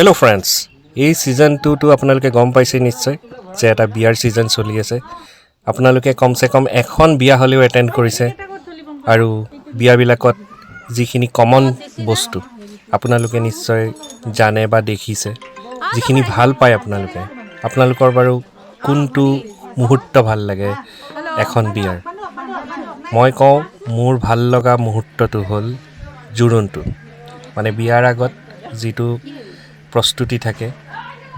Hello' friends, এই season 2টো আপোনালোকে গম পাইছে নিশ্চয় যে এটা বিয়াৰ ছিজন চলি আছে। আপোনালোকে কমচে কম এখন বিয়া হ'লেও এটেণ্ড কৰিছে আৰু বিয়াবিলাকত যিখিনি কমন বস্তু আপোনালোকে নিশ্চয় জানে বা দেখিছে, যিখিনি ভাল পায় আপোনালোকৰ বাৰু কোনটো মুহূৰ্ত ভাল লাগে এখন বিয়াৰ? মই কওঁ মোৰ ভাল লগা মুহূৰ্তটো হ'ল জোৰোণটো। মানে বিয়াৰ আগত যিটো প্ৰস্তুতি থাকে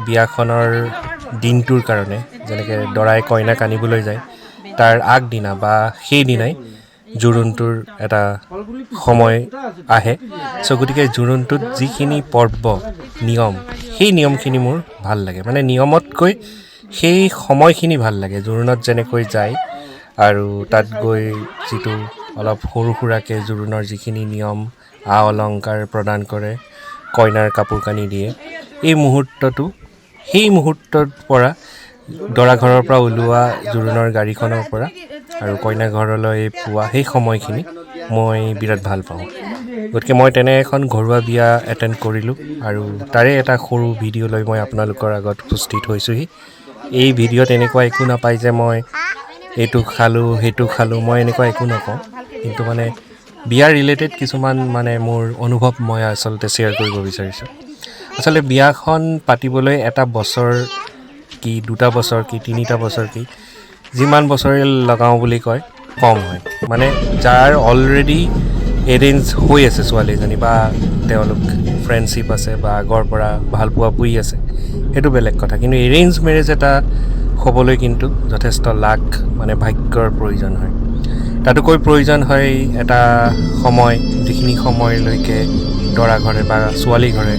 বিয়াখনৰ দিনটোৰ কাৰণে, যেনেকৈ দৰাই কইনাক আনিবলৈ যায় তাৰ আগদিনা বা সেইদিনাই জোৰোণটোৰ এটা সময় আহে। গতিকে জোৰোণটোত যিখিনি পৰ্ব নিয়ম, সেই নিয়মখিনি মোৰ ভাল লাগে। মানে নিয়মতকৈ সেই সময়খিনি ভাল লাগে। জোৰোণত যেনেকৈ যায় আৰু তাত গৈ যিটো অলপ সৰু সুৰাকৈ জোৰোণৰ যিখিনি নিয়ম, আ অলংকাৰ প্ৰদান কৰে, কইনাৰ কাপোৰ কানি দিয়ে, এই মুহূৰ্তটো, সেই মুহূৰ্তৰ পৰা দৰা ঘৰৰ পৰা ওলোৱা জোৰোণৰ গাড়ীখনৰ পৰা আৰু কইনা ঘৰলৈ পোৱা সেই সময়খিনি মই বিৰাট ভাল পাওঁ। গতিকে মই তেনে এখন ঘৰুৱা বিয়া এটেণ্ড কৰিলোঁ আৰু তাৰে এটা সৰু ভিডিঅ' লৈ মই আপোনালোকৰ আগত উপস্থিত হৈছোঁহি। এই ভিডিঅ'ত এনেকুৱা একো নাপায় যে মই এইটো খালোঁ সেইটো খালোঁ, মই এনেকুৱা একো নকওঁ, কিন্তু মানে বিয়াৰ ৰিলেটেড কিছুমান মানে মোৰ অনুভৱ মই আচলতে শ্বেয়াৰ কৰিব বিচাৰিছোঁ। আচলতে বিয়াখন পাতিবলৈ এটা বছৰ কি, 2টা বছৰ কি, 3টা বছৰ কি, যিমান বছৰে লগাওঁ বুলি কয় কম হয়। মানে যাৰ অলৰেডি এৰেঞ্জ হৈ আছে ছোৱালীজনী বা তেওঁলোক ফ্ৰেণ্ডশ্বিপ আছে বা আগৰ পৰা ভাল পোৱা পুৰি আছে, সেইটো বেলেগ কথা। কিন্তু এৰেঞ্জ মেৰেজ এটা হ'বলৈ কিন্তু যথেষ্ট লাখ মানে ভাগ্যৰ প্ৰয়োজন হয়। তাতোকৈ প্ৰয়োজন হয় এটা সময়, যিখিনি সময়লৈকে দৰা ঘৰে বা ছোৱালী ঘৰে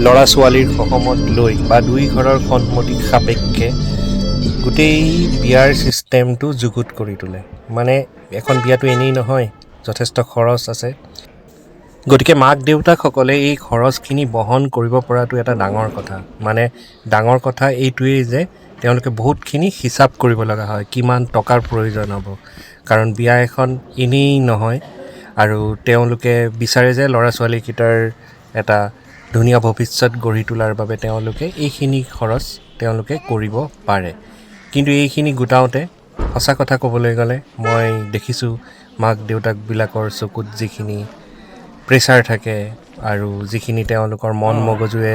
ল'ৰা ছোৱালীৰ সহমত লৈ বা দুই ঘৰৰ সন্মতি সাপেক্ষে গোটেই বিয়াৰ ছিষ্টেমটো যুগুত কৰি তোলে। মানে এখন বিয়াটো এনেই নহয়, যথেষ্ট খৰচ আছে। গতিকে মাক দেউতাকসকলে এই খৰচখিনি বহন কৰিব পৰাটো এটা ডাঙৰ কথা। মানে ডাঙৰ কথা এইটোৱেই যে তেওঁলোকে বহুতখিনি হিচাপ কৰিব লগা হয়, কিমান টকাৰ প্ৰয়োজন হ'ব। কাৰণ বিয়া এখন এনেই নহয় আৰু তেওঁলোকে বিচাৰে যে ল'ৰা ছোৱালীকেইটাৰ এটা ধুনীয়া ভৱিষ্যত গঢ়ি তোলাৰ বাবে তেওঁলোকে এইখিনি খৰচ তেওঁলোকে কৰিব পাৰে। কিন্তু এইখিনি গোটাওঁতে সঁচা কথা ক'বলৈ গ'লে মই দেখিছোঁ মাক দেউতাকবিলাকৰ চকুত যিখিনি প্ৰেছাৰ থাকে আৰু যিখিনি তেওঁলোকৰ মন মগজুৱে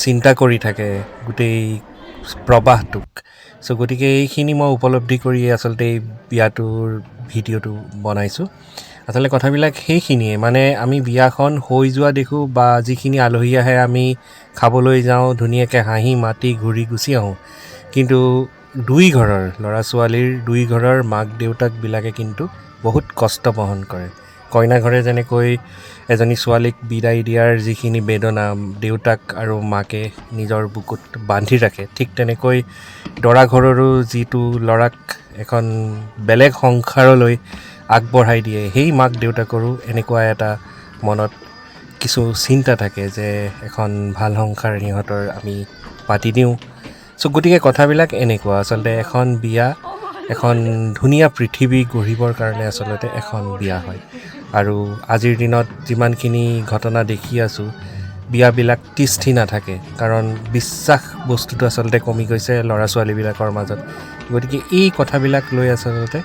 চিন্তা কৰি থাকে গোটেই প্ৰবাহটোক। গতিকে এইখিনি মই উপলব্ধি কৰিয়ে আচলতে এই বিয়াটোৰ ভিডিঅ'টো বনাইছোঁ। আচলতে কথাবিলাক সেইখিনিয়ে, মানে আমি বিয়াখন হৈ যোৱা দেখোঁ বা যিখিনি আলহী আহে আমি খাবলৈ যাওঁ, ধুনীয়াকৈ হাঁহি মাতি ঘূৰি গুচি আহোঁ। কিন্তু দুই ঘৰৰ ল'ৰা ছোৱালীৰ দুই ঘৰৰ মাক দেউতাকবিলাকে কিন্তু বহুত কষ্ট বহন কৰে। কইনা ঘৰে যেনেকৈ এজনী ছোৱালীক বিদায় দিয়াৰ যিখিনি বেদনা দেউতাক আৰু মাকে নিজৰ বুকুত বান্ধি ৰাখে, ঠিক তেনেকৈ দৰা ঘৰৰো যিটো ল'ৰাক এখন বেলেগ সংসাৰলৈ আগবঢ়াই দিয়ে, সেই মাক দেউতাকৰো এনেকুৱা এটা মনত কিছু চিন্তা থাকে যে এখন ভাল সংসাৰ সিহঁতৰ আমি পাতি দিওঁ। গতিকে কথাবিলাক এনেকুৱা। আচলতে এখন বিয়া এখন ধুনীয়া পৃথিৱী গঢ়িবৰ কাৰণে আচলতে এখন বিয়া হয়। আৰু আজিৰ দিনত যিমানখিনি ঘটনা দেখি আছোঁ, বিয়াবিলাক তিষ্ঠি নাথাকে, কাৰণ বিশ্বাস বস্তুটো আচলতে কমি গৈছে ল'ৰা ছোৱালীবিলাকৰ মাজত। গতিকে এই কথাবিলাক লৈ আচলতে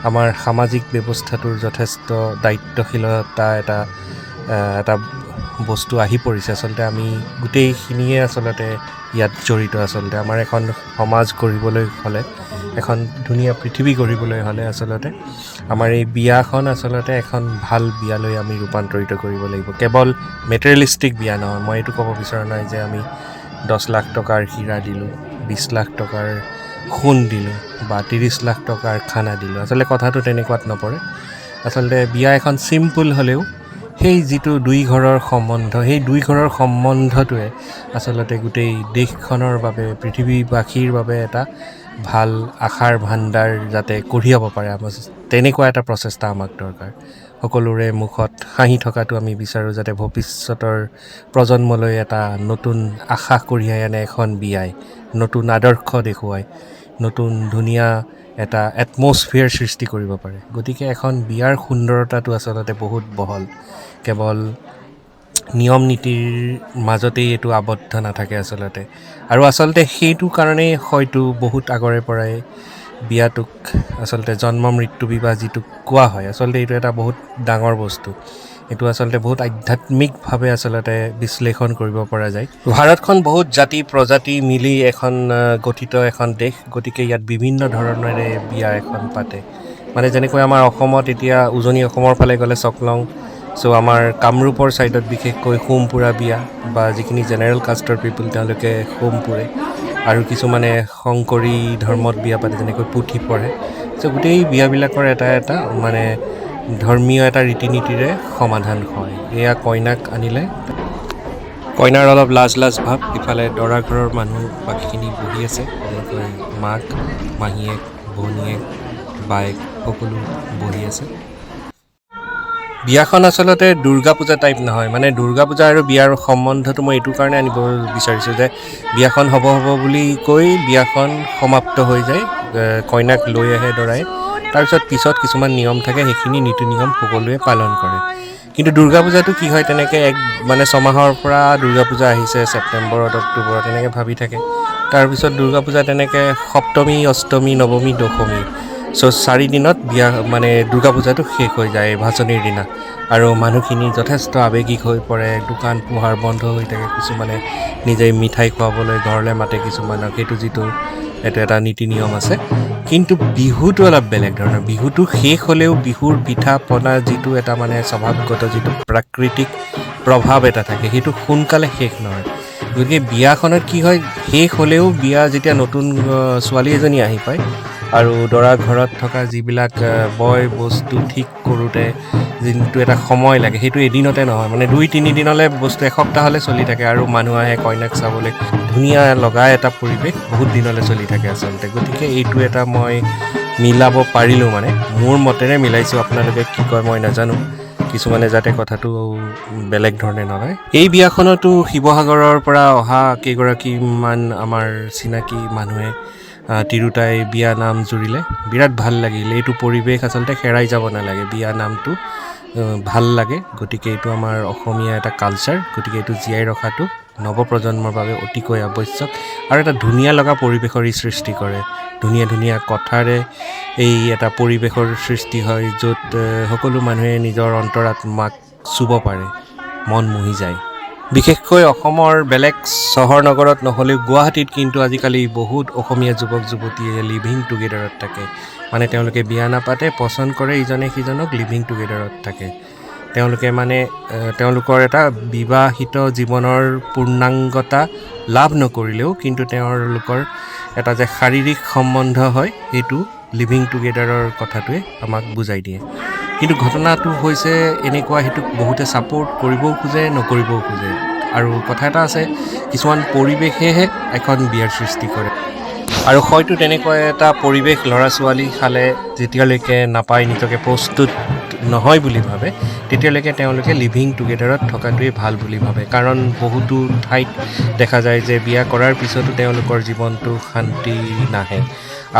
আমাৰ সামাজিক ব্যৱস্থাটোৰ যথেষ্ট দায়িত্বশীলতা এটা বস্তু আহি পৰিছে। আচলতে আমি গোটেইখিনিয়ে আচলতে ইয়াত জড়িত। আচলতে আমাৰ এখন সমাজ গঢ়িবলৈ হ'লে, এখন ধুনীয়া পৃথিৱী গঢ়িবলৈ হ'লে আচলতে আমাৰ এই বিয়াখন আচলতে এখন ভাল বিয়ালৈ আমি ৰূপান্তৰিত কৰিব লাগিব। কেৱল মেটেৰিয়েলিষ্টিক বিয়া নহয়। মই এইটো ক'ব বিচৰা নাই যে আমি 10 লাখ টকাৰ হীৰা দিলোঁ, 20 লাখ টকাৰ সোণ দিলোঁ বা 30 লাখ টকাৰ খানা দিলোঁ। আচলতে কথাটো তেনেকুৱাত নপৰে। আচলতে বিয়া এখন চিম্পুল হ'লেও সেই যিটো দুই ঘৰৰ সম্বন্ধ, সেই দুই ঘৰৰ সম্বন্ধটোৱে আচলতে গোটেই দেশখনৰ বাবে, পৃথিৱীবাসীৰ বাবে এটা ভাল আশাৰ ভাণ্ডাৰ যাতে কঢ়িয়াব পাৰে, আমাৰ তেনেকুৱা এটা প্ৰচেষ্টা আমাক দৰকাৰ। সকলোৰে মুখত হাঁহি থকাটো আমি বিচাৰোঁ, যাতে ভৱিষ্যতৰ প্ৰজন্মলৈ এটা নতুন আশা কঢ়িয়াই আনে এখন বিয়াই, নতুন আদৰ্শ দেখুৱাই, নতুন ধুনীয়া এটা এটমছফিয়াৰ সৃষ্টি কৰিব পাৰে। গতিকে এখন বিয়াৰ সুন্দৰতাটো আচলতে বহুত বহল। কেৱল নিয়ম নীতিৰ মাজতেই এইটো আবদ্ধ নাথাকে আচলতে আৰু আচলতে সেইটো কাৰণেই হয়তো বহুত আগৰে পৰাই বিয়াটোক আচলতে জন্ম মৃত্যু বিবাহ যিটো কোৱা হয় আচলতে এইটো এটা বহুত ডাঙৰ বস্তু এইটো আচলতে বহুত আধ্যাত্মিকভাৱে আচলতে বিশ্লেষণ কৰিব পৰা যায় ভাৰতখন বহুত জাতি প্ৰজাতি মিলি এখন গঠিত এখন দেশ গতিকে ইয়াত বিভিন্ন ধৰণেৰে বিয়া এখন পাতে মানে যেনেকৈ আমাৰ অসমত এতিয়া উজনি অসমৰ ফালে গ'লে চকলং চ' আমাৰ কামৰূপৰ ছাইডত বিশেষকৈ হোমপুৰা বিয়া বা যিখিনি জেনেৰেল কাষ্টৰ পিপুল তেওঁলোকে হোম পুৰে আৰু কিছুমানে শংকৰী ধৰ্মত বিয়া পাতে যেনেকৈ পুথি পঢ়ে চ' গোটেই বিয়াবিলাকৰ এটা মানে ধৰ্মীয় এটা ৰীতি নীতিৰে সমাধান হয় এয়া কইনাক আনিলে কইনাৰ অলপ লাজ ভাৱ ইফালে দৰা ঘৰৰ মানুহ বাকীখিনি বহি আছে যেনেকৈ মাক মাহীয়েক ভনীয়েক বাইক সকলো বহি আছে বিয়াখন আচলতে দুৰ্গা পূজা টাইপ নহয় মানে দুৰ্গা পূজা আৰু বিয়াৰ সম্বন্ধটো মই এইটো কাৰণে আনিব বিচাৰিছোঁ যে বিয়াখন হ'ব বুলি কৈ বিয়াখন সমাপ্ত হৈ যায় কইনাক লৈ আহে দৰাই পিছত কিছুমান নিয়ম থাকে সেইখিনি নীতি নিয়ম সকলোৱে পালন কৰে কিন্তু দুৰ্গা পূজাটো কি হয় তেনেকৈ মানে ছমাহৰ পৰা দুৰ্গা পূজা আহিছে ছেপ্টেম্বৰত অক্টোবৰত এনেকৈ ভাবি থাকে তাৰপিছত দুৰ্গা পূজা তেনেকৈ সপ্তমী অষ্টমী নৱমী দশমী চ' 4 দিনত বিয়া মানে দুৰ্গা পূজাটো শেষ হৈ যায় ভাচনিৰ দিনা আৰু মানুহখিনি যথেষ্ট আৱেগিক হৈ পৰে দোকান পোহাৰ বন্ধ হৈ থাকে কিছুমানে নিজে মিঠাই খুৱাবলৈ ঘৰলৈ মাতে কিছুমানক সেইটো যিটো এইটো এটা নীতি নিয়ম আছে কিন্তু বিহুটো অলপ বেলেগ ধৰণৰ বিহুটো শেষ হ'লেও বিহুৰ পিঠা পনা যিটো এটা মানে স্বভাৱগত যিটো প্ৰাকৃতিক প্ৰভাৱ এটা থাকে সেইটো সোনকালে শেষ নহয় গতিকে বিয়াখনত কি হয় শেষ হ'লেও বিয়া যেতিয়া নতুন ছোৱালী এজনী আহি পায় আৰু দৰা ঘৰত থকা যিবিলাক বয় বস্তু ঠিক কৰোঁতে যোনটো এটা সময় লাগে সেইটো এদিনতে নহয় মানে 2-3 দিনলৈ বস্তু এসপ্তাহলৈ চলি থাকে আৰু মানুহ আহে কইনাক চাবলৈ ধুনীয়া লগা এটা পৰিৱেশ বহুত দিনলৈ চলি থাকে আচলতে গতিকে এইটো এটা মই মিলাব পাৰিলোঁ মানে মোৰ মতেৰে মিলাইছোঁ আপোনালোকে কি কয় মই নাজানো কিছুমানে যাতে কথাটো বেলেগ ধৰণে নলয় এই বিয়াখনতো শিৱসাগৰৰ পৰা অহা কেইগৰাকীমান আমাৰ চিনাকি মানুহে তিৰোতাই বিয়া নাম জুৰিলে বিৰাট ভাল লাগিল এইটো পৰিৱেশ আচলতে হেৰাই যাব নালাগে বিয়া নামটো ভাল লাগে গতিকে এইটো আমাৰ অসমীয়া এটা কালচাৰ গতিকে এইটো জীয়াই ৰখাটো নৱপ্ৰজন্মৰ বাবে অতিকৈ আৱশ্যক আৰু এটা ধুনীয়া লগা পৰিৱেশৰ সৃষ্টি কৰে ধুনীয়া কথাৰে এই এটা পৰিৱেশৰ সৃষ্টি হয় য'ত সকলো মানুহে নিজৰ অন্তৰাত্মাক চুব পাৰে মন মুহি যায় বিশেষকৈ অসমৰ বেলেগ চহৰ নগৰত নহ'লেও গুৱাহাটীত কিন্তু আজিকালি বহুত অসমীয়া যুৱক যুৱতীয়ে লিভিং টুগেডাৰত থাকে মানে তেওঁলোকে বিয়া নাপাতে পচন্দ কৰে ইজনে সিজনক লিভিং টুগেডাৰত থাকে তেওঁলোকে মানে তেওঁলোকৰ এটা বিবাহিত জীৱনৰ পূৰ্ণাংগতা লাভ নকৰিলেও কিন্তু তেওঁলোকৰ এটা যে শাৰীৰিক সম্বন্ধ হয় সেইটো লিভিং টুগেডাৰৰ কথাটোৱে আমাক বুজাই দিয়ে কিন্তু ঘটনাটো হৈছে এনেকুৱা সেইটোক বহুতে ছাপোৰ্ট কৰিবও খোজে নকৰিবও খোজে আৰু কথা এটা আছে কিছুমান পৰিৱেশেহে এখন বিয়াৰ সৃষ্টি কৰে আৰু হয়তো তেনেকুৱা এটা পৰিৱেশ ল'ৰা ছোৱালী খালে যেতিয়ালৈকে নাপায় নিজকে প্ৰস্তুত নহয় বুলি ভাবে তেতিয়ালৈকে তেওঁলোকে লিভিং টুগেডাৰত থকাটোৱে ভাল বুলি ভাবে কাৰণ বহুতো ঠাইত দেখা যায় যে বিয়া কৰাৰ পিছতো তেওঁলোকৰ জীৱনটো শান্তি নাহে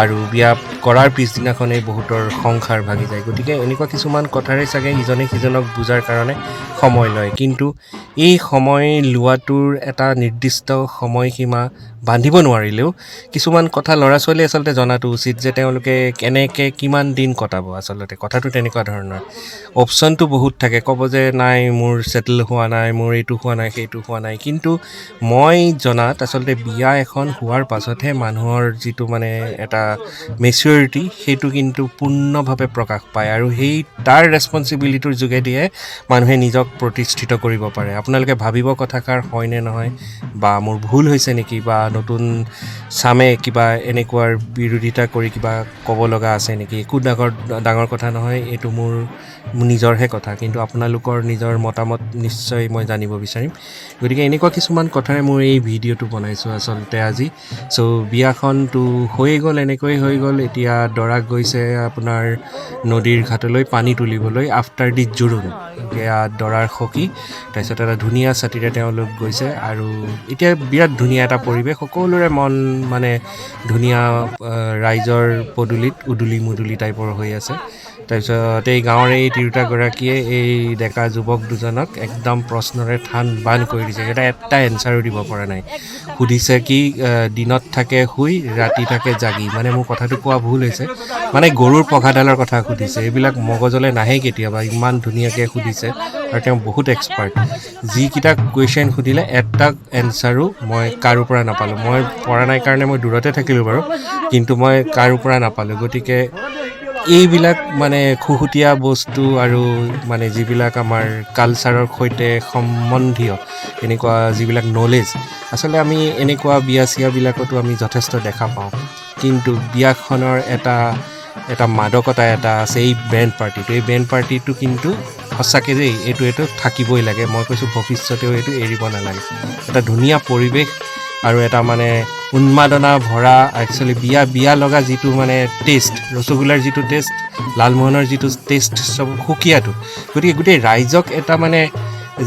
আৰু বিয়া কৰাৰ পিছদিনাখনেই বহুতৰ সংসাৰ ভাগি যায় গতিকে এনেকুৱা কিছুমান কথাৰে চাগে ইজনে সিজনক বুজাৰ কাৰণে সময় লয় কিন্তু এই সময় লোৱাটোৰ এটা নিৰ্দিষ্ট সময়সীমা বান্ধিব নোৱাৰিলেও কিছুমান কথা ল'ৰা ছোৱালীয়ে আচলতে জনাটো উচিত যে তেওঁলোকে কেনেকৈ কিমান দিন কটাব আচলতে কথাটো তেনেকুৱা ধৰণৰ অপশ্যনটো বহুত থাকে ক'ব যে নাই মোৰ ছেটেল হোৱা নাই মোৰ এইটো হোৱা নাই সেইটো হোৱা নাই কিন্তু মই জনাত আচলতে বিয়া এখন হোৱাৰ পাছতহে মানুহৰ যিটো মানে এটা মেচিউৰিটি সেইটো কিন্তু পূৰ্ণভাৱে প্ৰকাশ পায় আৰু সেই তাৰ ৰেছপনচিবিলিটিৰ যোগেদিয়ে মানুহে নিজক প্ৰতিষ্ঠিত কৰিব পাৰে আপোনালোকে ভাবিব কথাষাৰ হয়নে নহয় বা মোৰ ভুল হৈছে নেকি বা নতুন চামে কিবা এনেকুৱাৰ বিৰোধিতা কৰি কিবা ক'ব লগা আছে নেকি একো ডাঙৰ কথা নহয় এইটো মোৰ নিজৰহে কথা কিন্তু আপোনালোকৰ নিজৰ মতামত নিশ্চয় মই জানিব বিচাৰিম গতিকে এনেকুৱা কিছুমান কথাৰে মোৰ এই ভিডিঅ'টো বনাইছোঁ আচলতে আজি চ' বিয়াখনটো হৈ গ'ল এনেকৈ হৈ গ'ল এতিয়া দৰা গৈছে আপোনাৰ নদীৰ ঘাটলৈ পানী তুলিবলৈ আফটাৰ দি জোৰোণ এয়া দৰাৰ সখী তাৰপিছত এটা ধুনীয়া ছাতিৰে তেওঁলোক গৈছে আৰু এতিয়া বিৰাট ধুনীয়া এটা পৰিৱেশ সকলোৰে মন মানে ধুনীয়া ৰাইজৰ পদূলিত উদুলি মুদুলি টাইপৰ হৈ আছে তাৰপিছত এই গাঁৱৰে এই তিৰোতাগৰাকীয়ে এই ডেকা যুৱক দুজনক একদম প্ৰশ্নৰে থান বান কৰি দিছে। এটা এনচাৰো দিব পৰা নাই। সুধিছে কি দিনত থাকে শুই ৰাতি থাকে জাগি, মানে মোৰ কথাটো কোৱা ভুল হৈছে, মানে গৰুৰ পঘাডালৰ কথা সুধিছে। এইবিলাক মগজলৈ নাহে কেতিয়াবা, ইমান ধুনীয়াকৈ সুধিছে আৰু তেওঁ বহুত এক্সপাৰ্ট। যিকেইটা কুৱেশ্যন সুধিলে এটা এনচাৰো মই কাৰো পৰা নাপালোঁ। মই পৰা নাই কাৰণে মই দূৰতে থাকিলোঁ বাৰু, কিন্তু মই কাৰো পৰা নাপালোঁ। গতিকে এইবিলাক মানে খুহুতীয়া বস্তু আৰু মানে যিবিলাক আমাৰ কালচাৰৰ সৈতে সম্বন্ধীয় এনেকুৱা যিবিলাক নলেজ, আচলতে আমি এনেকুৱা বিয়া চিয়াবিলাকতো আমি যথেষ্ট দেখা পাওঁ। কিন্তু বিয়াখনৰ এটা মাদকতা এটা আছে, এই বেণ্ড পাৰ্টিটো। এই বেণ্ড পাৰ্টিটো কিন্তু সঁচাকৈ যে এইটো থাকিবই লাগে। মই কৈছোঁ ভৱিষ্যতেও এইটো এৰিব নালাগে। এটা ধুনীয়া পৰিৱেশ আৰু এটা মানে উন্মাদনা ভৰা একচুৱেলি বিয়া লগা যিটো মানে টেষ্ট, ৰসগোল্লাৰ যিটো টেষ্ট, লালমোহনৰ যিটো টেষ্ট, চব সুকীয়াটো। গতিকে গোটেই ৰাইজক এটা মানে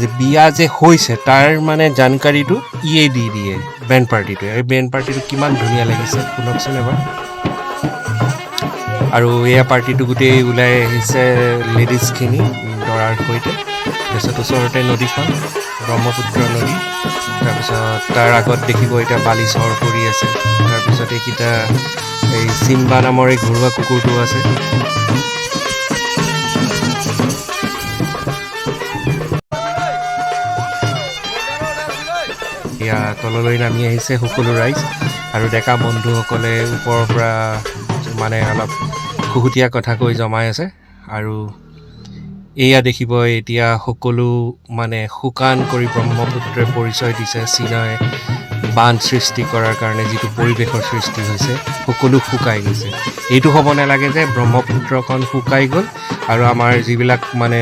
যে বিয়া যে হৈছে তাৰ মানে জানকাৰীটো ইয়ে দি দিয়ে বেণ্ড পাৰ্টিটোৱে। এই বেণ্ড পাৰ্টিটো কিমান ধুনীয়া লাগিছে শুনকচোন এবাৰ। আৰু এয়া পাৰ্টিটো গোটেই ওলাই আহিছে লেডিজখিনি দৰাৰ সৈতে। তাৰপিছত ওচৰতে নদীখন, ব্ৰহ্মপুত্ৰ নদী। তাৰপিছত তাৰ আগত দেখিব এতিয়া বালিচৰ পৰি আছে। তাৰপিছত এইকেইটা এই চিম্বা নামৰ এই ঘৰুৱা কুকুৰটো আছে। এয়া তললৈ নামি আহিছে সকলো ৰাইজ আৰু ডেকা বন্ধুসকলে ওপৰৰ পৰা মানে অলপ খুহুতীয়া কথা কৈ জমাই আছে। আৰু এয়া দেখিব এতিয়া সকলো মানে শুকান কৰি ব্ৰহ্মপুত্ৰই পৰিচয় দিছে। চীনাই বান্ধ সৃষ্টি কৰাৰ কাৰণে যিটো পৰিৱেশৰ সৃষ্টি হৈছে, সকলো শুকাই গৈছে। এইটো হ'ব নালাগে যে ব্ৰহ্মপুত্ৰখন শুকাই গ'ল আৰু আমাৰ যিবিলাক মানে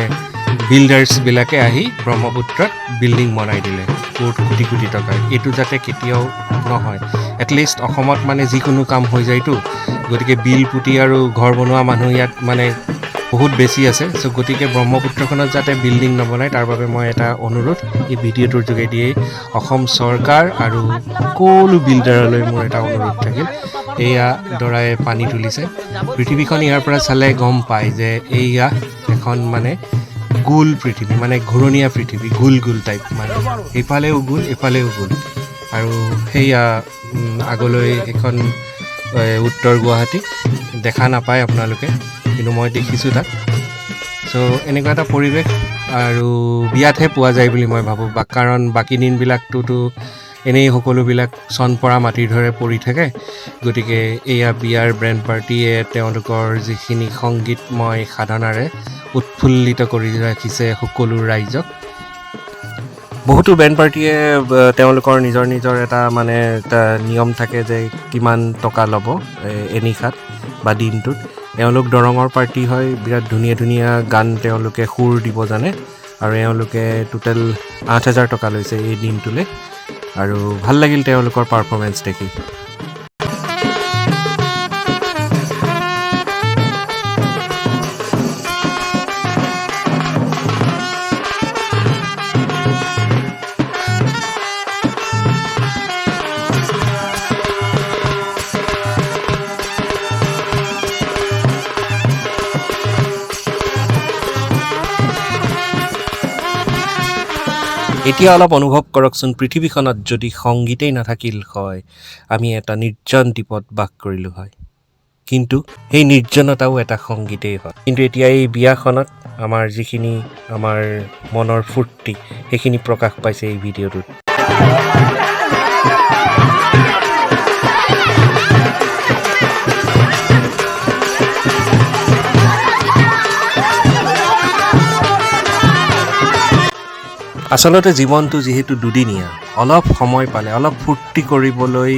বিল্ডাৰ্ছবিলাকে আহি ব্ৰহ্মপুত্ৰত বিল্ডিং বনাই দিলে কোটি কোটি টকাৰ। এইটো যাতে কেতিয়াও নহয়। এটলিষ্ট অসমত মানে যিকোনো কাম হৈ যায়তো, গতিকে বিল পুতি আৰু ঘৰ বনোৱা মানুহ ইয়াত মানে বহুত বেছি আছে। চ' গতিকে ব্ৰহ্মপুত্ৰখনত যাতে বিল্ডিং নবনায় তাৰ বাবে মই এটা অনুৰোধ এই ভিডিঅ'টোৰ যোগেদিয়েই অসম চৰকাৰ আৰু সকলো বিল্ডাৰলৈ মোৰ এটা অনুৰোধ থাকিল। এয়া দৰাই পানী তুলিছে। পৃথিৱীখন ইয়াৰ পৰা চালে গম পায় যে এয়া এখন মানে গোল পৃথিৱী, মানে ঘূৰণীয়া পৃথিৱী, গোল টাইপ, মানে এইফালেও গোল এইফালেও গোল। আৰু সেয়া আগলৈ এখন উত্তৰ গুৱাহাটী দেখা নাপায় আপোনালোকে, কিন্তু মই দেখিছোঁ তাত। চ' এনেকুৱা এটা পৰিৱেশ আৰু বিয়াতহে পোৱা যায় বুলি মই ভাবোঁ। কাৰণ বাকী দিনবিলাকটোতো এনেই সকলোবিলাক চন পৰা মাটিৰ দৰে পৰি থাকে। গতিকে এয়া বিয়াৰ বেণ্ড পাৰ্টিয়ে তেওঁলোকৰ যিখিনি সংগীতময় সাধনাৰে উৎফুল্লিত কৰি ৰাখিছে সকলো ৰাইজক। বহুতো বেণ্ড পাৰ্টিয়ে তেওঁলোকৰ নিজৰ এটা মানে এটা নিয়ম থাকে যে কিমান টকা ল'ব এনিশাত বা দিনটোত। এওঁলোক দৰঙৰ পাৰ্টি হয়, বিৰাট ধুনীয়া গান তেওঁলোকে সুৰ দিব জানে আৰু এওঁলোকে টোটেল 8,000 টকা লৈছে এই দিনটোলৈ। আৰু ভাল লাগিল তেওঁলোকৰ পাৰফৰ্মেঞ্চ দেখি। এতিয়া অলপ অনুভৱ কৰকচোন, পৃথিৱীখনত যদি সংগীতেই নাথাকিল হয়, আমি এটা নিৰ্জন দ্বীপত বাস কৰিলোঁ হয়। কিন্তু সেই নিৰ্জনতাও এটা সংগীতেই হয়। কিন্তু এতিয়া এই বিয়াখনত আমাৰ যিখিনি আমাৰ মনৰ ফূৰ্তি, সেইখিনি প্ৰকাশ পাইছে এই ভিডিঅ'টোত। আচলতে জীৱনটো যিহেতু দুদিনীয়া, অলপ সময় পালে, অলপ ফূৰ্তি কৰিবলৈ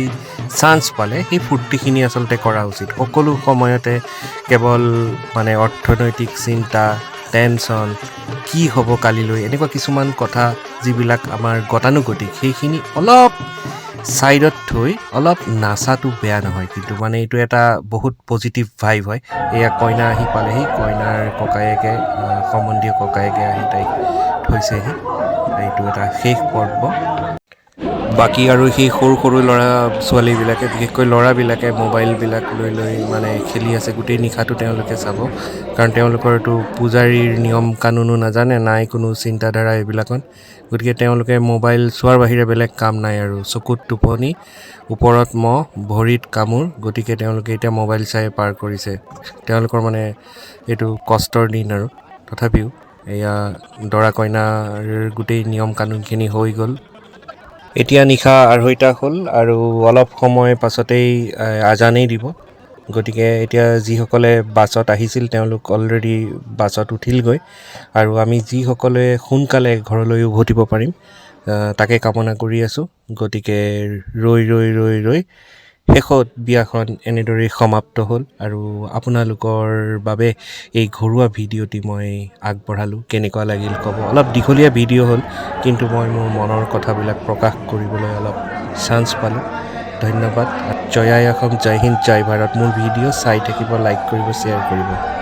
চান্স পালে সেই ফূৰ্তিখিনি আচলতে কৰা উচিত। সকলো সময়তে কেৱল মানে অৰ্থনৈতিক চিন্তা, টেনশ্যন, কি হ'ব কালিলৈ, এনেকুৱা কিছুমান কথা যিবিলাক আমাৰ গতানুগতিক, সেইখিনি অলপ ছাইডত থৈ অলপ নাচাটো বেয়া নহয়। কিন্তু মানে এইটো এটা বহুত পজিটিভ ভাইব হয়। এয়া কইনা আহি পালেহি, কইনাৰ ককায়েকে সম্বন্ধীয় ককায়েকে আহি তাইক থৈছেহি। এইটো এটা শেষ পৰ্ব। বাকী আৰু সেই সৰু সৰু ল'ৰা ছোৱালীবিলাকে বিশেষকৈ ল'ৰাবিলাকে মোবাইলবিলাক লৈ মানে খেলি আছে গোটেই নিশাটো তেওঁলোকে চাব কাৰণ তেওঁলোকৰতো পূজাৰীৰ নিয়ম কানুনো নাজানে নাই কোনো চিন্তাধাৰা এইবিলাকত গতিকে তেওঁলোকে মোবাইল চোৱাৰ বাহিৰে বেলেগ কাম নাই আৰু চকুত টোপনি ওপৰত মহ ভৰিত কামোৰ গতিকে তেওঁলোকে এতিয়া মোবাইল চাই পাৰ কৰিছে তেওঁলোকৰ মানে এইটো কষ্টৰ দিন আৰু তথাপিও এয়া দৰা কইনাৰ গোটেই নিয়ম কানুনখিনি হৈ গ'ল এতিয়া নিশা 2:30 হ'ল আৰু অলপ সময় পাছতেই আজানেই দিব গতিকে এতিয়া যিসকলে বাছত আহিছিল তেওঁলোক অলৰেডি বাছত উঠিলগৈ আৰু আমি যিসকলে সোনকালে ঘৰলৈ উভতিব পাৰিম তাকে কামনা কৰি আছোঁ গতিকে ৰৈ শেষত বিয়াখন এনেদৰেই সমাপ্ত হ'ল আৰু আপোনালোকৰ বাবে এই ঘৰুৱা ভিডিঅ'টি মই আগবঢ়ালোঁ কেনেকুৱা লাগিল ক'ব অলপ দীঘলীয়া ভিডিঅ' হ'ল কিন্তু মই মোৰ মনৰ কথাবিলাক প্ৰকাশ কৰিবলৈ অলপ চান্স পালোঁ ধন্যবাদ জয় আই অসম জয় হিন্দ জয় ভাৰত মোৰ ভিডিঅ' চাই থাকিব লাইক কৰিব শ্বেয়াৰ কৰিব